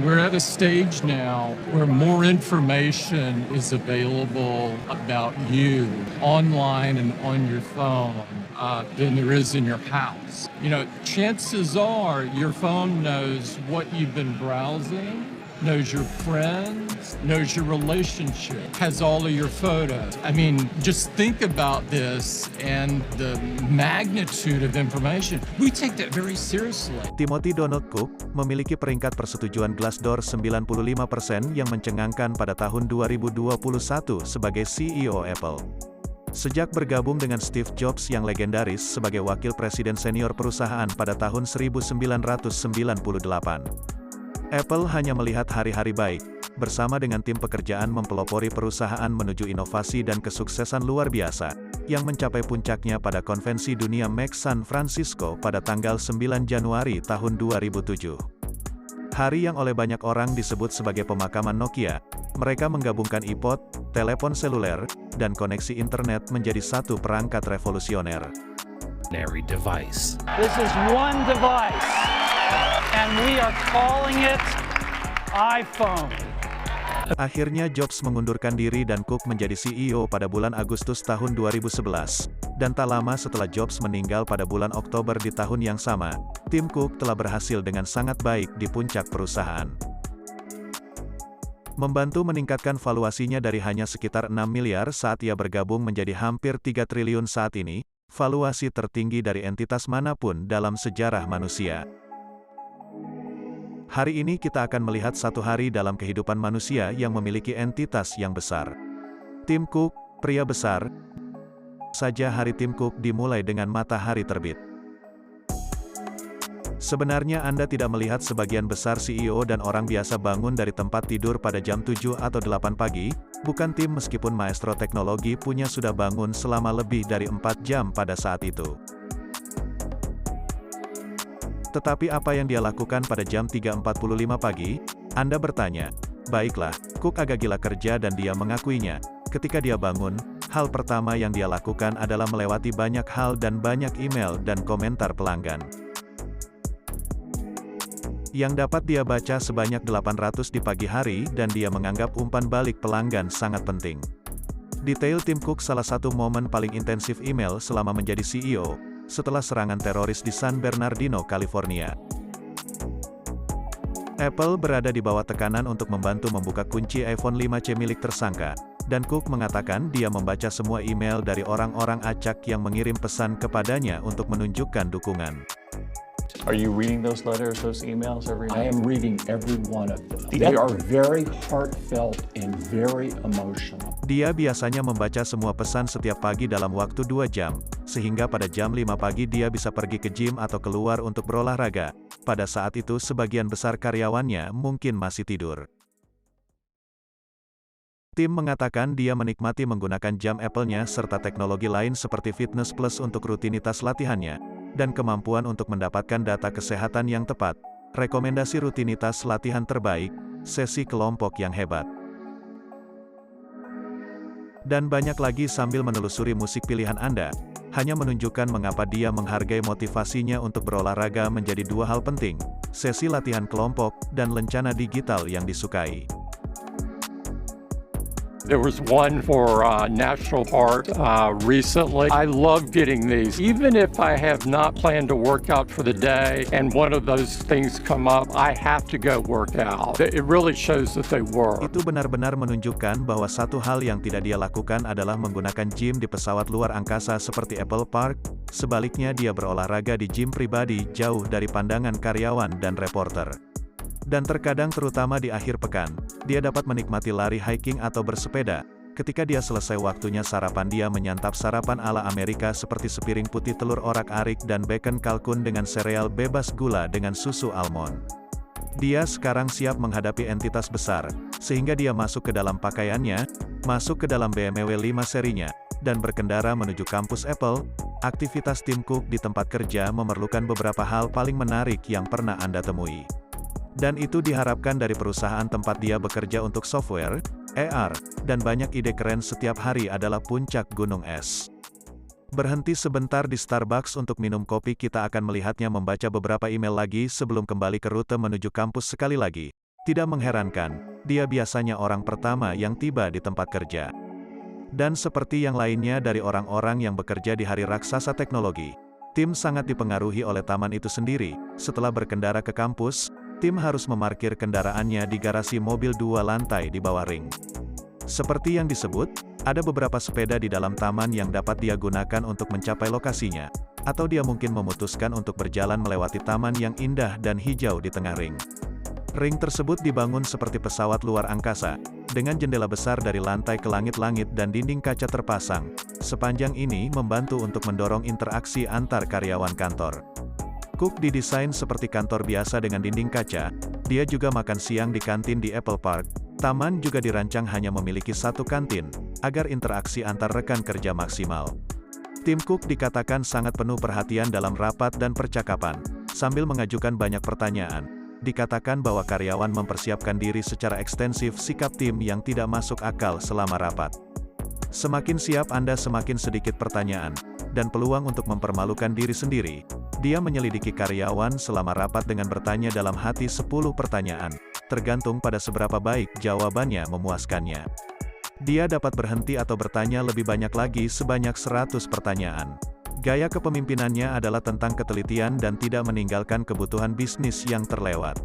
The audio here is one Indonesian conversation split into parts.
We're at a stage now where more information is available about you online and on your phone than there is in your house. Chances are your phone knows what you've been browsing, knows your friends, knows your relationship, has all of your photos. I mean, just think about this and the magnitude of information. We take that very seriously. Timothy Donald Cook memiliki peringkat persetujuan Glassdoor 95% yang mencengangkan pada tahun 2021 sebagai CEO Apple. Sejak bergabung dengan Steve Jobs yang legendaris sebagai wakil presiden senior perusahaan pada tahun 1998. Apple hanya melihat hari-hari baik, bersama dengan tim pekerjaan mempelopori perusahaan menuju inovasi dan kesuksesan luar biasa, yang mencapai puncaknya pada konvensi dunia Mac San Francisco pada tanggal 9 Januari tahun 2007. Hari yang oleh banyak orang disebut sebagai pemakaman Nokia, mereka menggabungkan iPod, telepon seluler, dan koneksi internet menjadi satu perangkat revolusioner. Device. This is one device, and we are calling it iPhone. Akhirnya Jobs mengundurkan diri dan Cook menjadi CEO pada bulan Agustus tahun 2011. Dan tak lama setelah Jobs meninggal pada bulan Oktober di tahun yang sama, tim Cook telah berhasil dengan sangat baik di puncak perusahaan. Membantu meningkatkan valuasinya dari hanya sekitar 6 miliar saat ia bergabung menjadi hampir 3 triliun saat ini, valuasi tertinggi dari entitas manapun dalam sejarah manusia. Hari ini kita akan melihat satu hari dalam kehidupan manusia yang memiliki entitas yang besar. Tim Cook, pria besar. Saja hari Tim Cook dimulai dengan matahari terbit. Sebenarnya Anda tidak melihat sebagian besar CEO dan orang biasa bangun dari tempat tidur pada jam 7 atau 8 pagi, bukan tim meskipun maestro teknologi punya sudah bangun selama lebih dari 4 jam pada saat itu. Tetapi apa yang dia lakukan pada jam 3.45 pagi? Anda bertanya, baiklah, Cook agak gila kerja dan dia mengakuinya. Ketika dia bangun, hal pertama yang dia lakukan adalah melewati banyak hal dan banyak email dan komentar pelanggan. Yang dapat dia baca sebanyak 800 di pagi hari dan dia menganggap umpan balik pelanggan sangat penting. Detail Tim Cook salah satu momen paling intensif email selama menjadi CEO, setelah serangan teroris di San Bernardino, California. Apple berada di bawah tekanan untuk membantu membuka kunci iPhone 5C milik tersangka, dan Cook mengatakan dia membaca semua email dari orang-orang acak yang mengirim pesan kepadanya untuk menunjukkan dukungan. Are you reading those letters, those emails every I night? am reading every one of them. They are very heartfelt and very emotional. Dia biasanya membaca semua pesan setiap pagi dalam waktu 2 jam, sehingga pada jam 5 pagi dia bisa pergi ke gym atau keluar untuk berolahraga. Pada saat itu sebagian besar karyawannya mungkin masih tidur. Tim mengatakan dia menikmati menggunakan jam Apple-nya serta teknologi lain seperti Fitness Plus untuk rutinitas latihannya, dan kemampuan untuk mendapatkan data kesehatan yang tepat, rekomendasi rutinitas latihan terbaik, sesi kelompok yang hebat, dan banyak lagi sambil menelusuri musik pilihan Anda, hanya menunjukkan mengapa dia menghargai motivasinya untuk berolahraga menjadi 2 hal penting, sesi latihan kelompok, dan lencana digital yang disukai. There was one for National Park recently. I love getting these. Even if I have not planned to work out for the day and one of those things come up, I have to go work out. It really shows that they work. Itu benar-benar menunjukkan bahwa satu hal yang tidak dia lakukan adalah menggunakan gym di pesawat luar angkasa seperti Apple Park. Sebaliknya dia berolahraga di gym pribadi jauh dari pandangan karyawan dan reporter. Dan terkadang terutama di akhir pekan, dia dapat menikmati lari hiking atau bersepeda. Ketika dia selesai waktunya sarapan dia menyantap sarapan ala Amerika seperti sepiring putih telur orak-arik dan bacon kalkun dengan sereal bebas gula dengan susu almond. Dia sekarang siap menghadapi entitas besar, sehingga dia masuk ke dalam pakaiannya, masuk ke dalam BMW 5 serinya, dan berkendara menuju kampus Apple. Aktivitas Tim Cook di tempat kerja memerlukan beberapa hal paling menarik yang pernah Anda temui. Dan itu diharapkan dari perusahaan tempat dia bekerja untuk software, AR, dan banyak ide keren setiap hari adalah puncak gunung es. Berhenti sebentar di Starbucks untuk minum kopi kita akan melihatnya membaca beberapa email lagi sebelum kembali ke rute menuju kampus sekali lagi. Tidak mengherankan, dia biasanya orang pertama yang tiba di tempat kerja. Dan seperti yang lainnya dari orang-orang yang bekerja di hari raksasa teknologi, Tim sangat dipengaruhi oleh taman itu sendiri. Setelah berkendara ke kampus, Tim harus memarkir kendaraannya di garasi mobil 2 lantai di bawah ring. Seperti yang disebut, ada beberapa sepeda di dalam taman yang dapat dia gunakan untuk mencapai lokasinya, atau dia mungkin memutuskan untuk berjalan melewati taman yang indah dan hijau di tengah ring. Ring tersebut dibangun seperti pesawat luar angkasa, dengan jendela besar dari lantai ke langit-langit dan dinding kaca terpasang. Sepanjang ini membantu untuk mendorong interaksi antar karyawan kantor. Cook didesain seperti kantor biasa dengan dinding kaca. Dia juga makan siang di kantin di Apple Park. Taman juga dirancang hanya memiliki satu kantin, agar interaksi antar rekan kerja maksimal. Tim Cook dikatakan sangat penuh perhatian dalam rapat dan percakapan, sambil mengajukan banyak pertanyaan. Dikatakan bahwa karyawan mempersiapkan diri secara ekstensif sikap tim yang tidak masuk akal selama rapat. Semakin siap Anda semakin sedikit pertanyaan, dan peluang untuk mempermalukan diri sendiri. Dia menyelidiki karyawan selama rapat dengan bertanya dalam hati 10 pertanyaan, tergantung pada seberapa baik jawabannya memuaskannya. Dia dapat berhenti atau bertanya lebih banyak lagi sebanyak 100 pertanyaan. Gaya kepemimpinannya adalah tentang ketelitian dan tidak meninggalkan kebutuhan bisnis yang terlewat.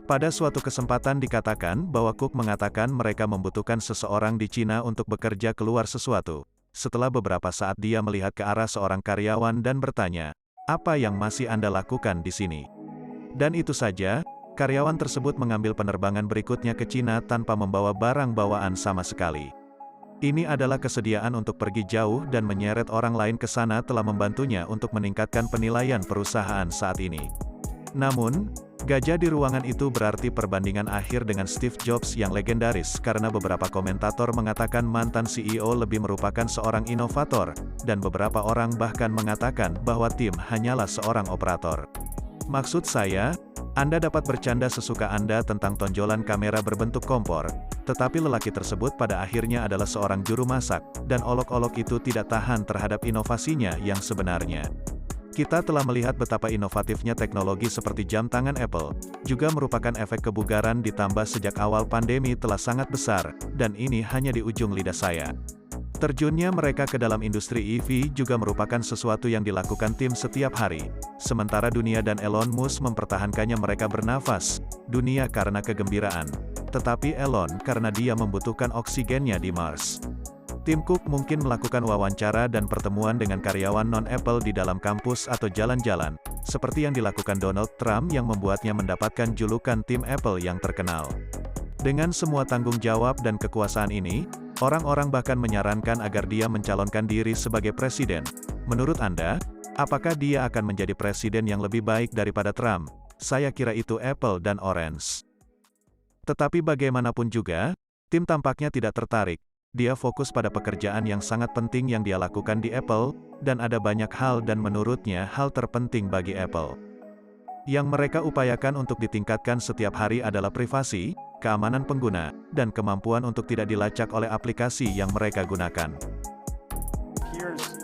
Pada suatu kesempatan dikatakan bahwa Cook mengatakan mereka membutuhkan seseorang di Cina untuk bekerja keluar sesuatu. Setelah beberapa saat dia melihat ke arah seorang karyawan dan bertanya, "Apa yang masih Anda lakukan di sini?" Dan itu saja, karyawan tersebut mengambil penerbangan berikutnya ke Cina tanpa membawa barang bawaan sama sekali. Ini adalah kesediaan untuk pergi jauh dan menyeret orang lain ke sana telah membantunya untuk meningkatkan penilaian perusahaan saat ini. Namun, gajah di ruangan itu berarti perbandingan akhir dengan Steve Jobs yang legendaris karena beberapa komentator mengatakan mantan CEO lebih merupakan seorang inovator, dan beberapa orang bahkan mengatakan bahwa Tim hanyalah seorang operator. Maksud saya, Anda dapat bercanda sesuka Anda tentang tonjolan kamera berbentuk kompor, tetapi lelaki tersebut pada akhirnya adalah seorang juru masak, dan olok-olok itu tidak tahan terhadap inovasinya yang sebenarnya. Kita telah melihat betapa inovatifnya teknologi seperti jam tangan Apple, juga merupakan efek kebugaran ditambah sejak awal pandemi telah sangat besar, dan ini hanya di ujung lidah saya. Terjunnya mereka ke dalam industri EV juga merupakan sesuatu yang dilakukan tim setiap hari. Sementara dunia dan Elon Musk mempertahankannya mereka bernafas, dunia karena kegembiraan. Tetapi Elon karena dia membutuhkan oksigennya di Mars. Tim Cook mungkin melakukan wawancara dan pertemuan dengan karyawan non-Apple di dalam kampus atau jalan-jalan, seperti yang dilakukan Donald Trump yang membuatnya mendapatkan julukan tim Apple yang terkenal. Dengan semua tanggung jawab dan kekuasaan ini, orang-orang bahkan menyarankan agar dia mencalonkan diri sebagai presiden. Menurut Anda, apakah dia akan menjadi presiden yang lebih baik daripada Trump? Saya kira itu Apple dan Orange. Tetapi bagaimanapun juga, Tim tampaknya tidak tertarik. Dia fokus pada pekerjaan yang sangat penting yang dia lakukan di Apple, dan ada banyak hal dan menurutnya hal terpenting bagi Apple yang mereka upayakan untuk ditingkatkan setiap hari adalah privasi, keamanan pengguna, dan kemampuan untuk tidak dilacak oleh aplikasi yang mereka gunakan.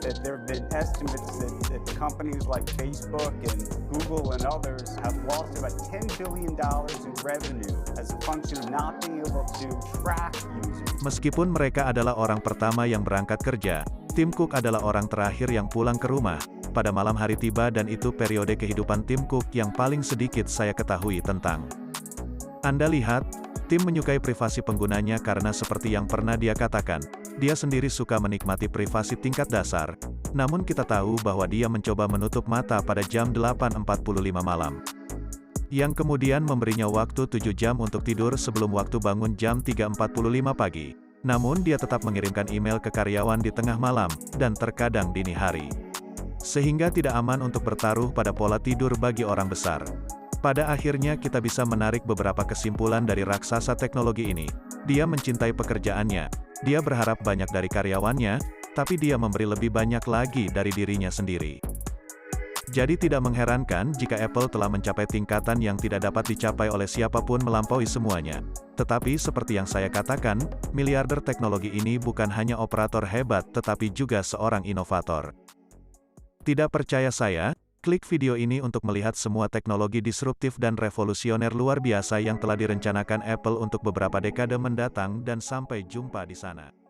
There have been estimates that companies like Facebook and Google and others have lost about $10 billion in revenue as a function of not being able to track users. Meskipun mereka adalah orang pertama yang berangkat kerja, Tim Cook adalah orang terakhir yang pulang ke rumah. Pada malam hari tiba dan itu periode kehidupan Tim Cook yang paling sedikit saya ketahui tentang. Anda lihat, Tim menyukai privasi penggunanya karena seperti yang pernah dia katakan, dia sendiri suka menikmati privasi tingkat dasar, namun kita tahu bahwa dia mencoba menutup mata pada jam 8.45 malam. Yang kemudian memberinya waktu 7 jam untuk tidur sebelum waktu bangun jam 3.45 pagi. Namun dia tetap mengirimkan email ke karyawan di tengah malam, dan terkadang dini hari. Sehingga tidak aman untuk bertaruh pada pola tidur bagi orang besar. Pada akhirnya kita bisa menarik beberapa kesimpulan dari raksasa teknologi ini. Dia mencintai pekerjaannya, dia berharap banyak dari karyawannya, tapi dia memberi lebih banyak lagi dari dirinya sendiri. Jadi tidak mengherankan jika Apple telah mencapai tingkatan yang tidak dapat dicapai oleh siapapun melampaui semuanya. Tetapi seperti yang saya katakan, miliarder teknologi ini bukan hanya operator hebat tetapi juga seorang inovator. Tidak percaya saya? Klik video ini untuk melihat semua teknologi disruptif dan revolusioner luar biasa yang telah direncanakan Apple untuk beberapa dekade mendatang dan sampai jumpa di sana.